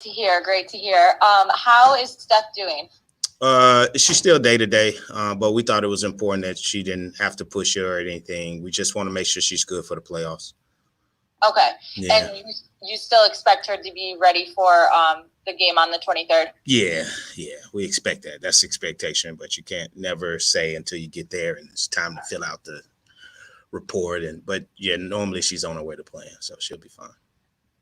to hear. Great to hear. How is Steph doing? She's still day to day, but we thought it was important that she didn't have to push her or anything. We just want to make sure she's good for the playoffs. Okay. Yeah. And you still expect her to be ready for the game on the 23rd? Yeah, we expect that. That's expectation, but you can't never say until you get there and it's time to fill out the report. But normally she's on her way to playing, so she'll be fine.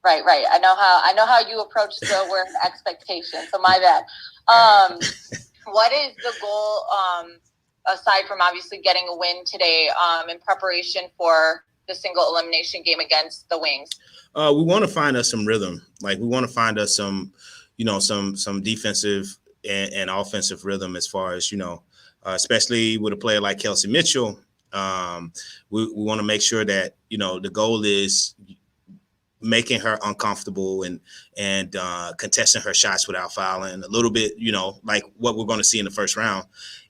Right. I know how you approach the word expectation. So my bad. What is the goal, aside from obviously getting a win today, in preparation for the single elimination game against the Wings? We want to find us some rhythm. Like we want to find us some defensive and offensive rhythm as far as, especially with a player like Kelsey Mitchell. We want to make sure that, the goal is making her uncomfortable and contesting her shots without fouling a little bit, like what we're going to see in the first round,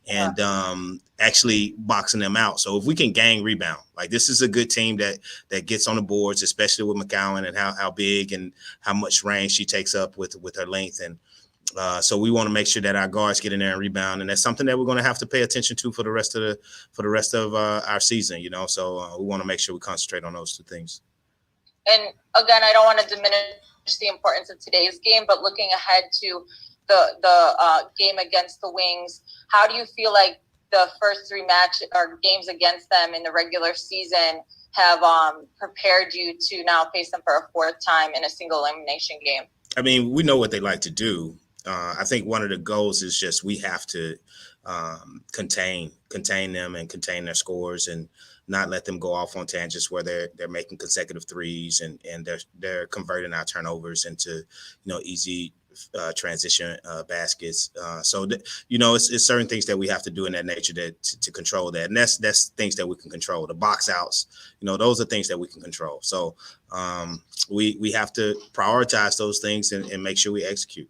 and actually boxing them out. So if we can gang rebound, like this is a good team that gets on the boards, especially with McCowan and how big and how much range she takes up with her length. And so we want to make sure that our guards get in there and rebound, and that's something that we're going to have to pay attention to for the rest of our season. So we want to make sure we concentrate on those two things. And again, I don't want to diminish the importance of today's game, but looking ahead to the game against the Wings, how do you feel like the first three games against them in the regular season have prepared you to now face them for a fourth time in a single elimination game? I mean, we know what they like to do. I think one of the goals is just we have to contain them and contain their scores and not let them go off on tangents where they're making consecutive threes and they're converting our turnovers into easy transition baskets. So it's certain things that we have to do in that nature to control that, and that's things that we can control. The box outs, those are things that we can control. So we have to prioritize those things and make sure we execute.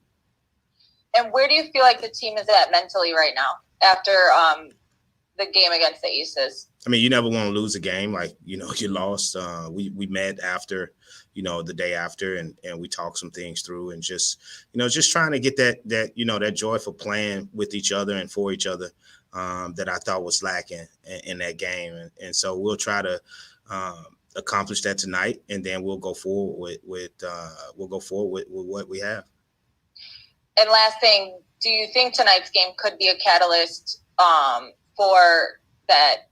And where do you feel like the team is at mentally right now after the game against the Aces? I mean, you never want to lose a game. Like, you lost. We met after, the day after, and we talked some things through and just trying to get that joy for playing with each other and for each other that I thought was lacking in that game. And so we'll try to accomplish that tonight, and then we'll go forward with what we have. And last thing, do you think tonight's game could be a catalyst for that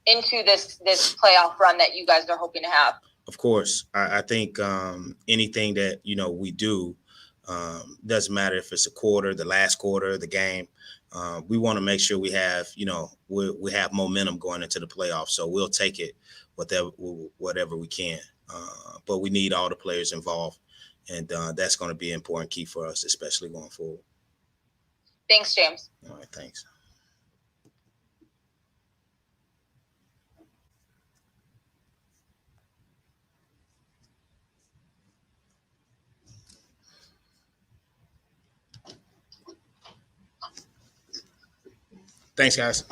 into this playoff run that you guys are hoping to have? Of course. I think anything that, we do, doesn't matter if it's a quarter, the last quarter of the game. We want to make sure we have, we have momentum going into the playoffs. So we'll take it whatever we can. But we need all the players involved. And that's going to be an important key for us, especially going forward. Thanks, James. All right, thanks. Thanks, guys.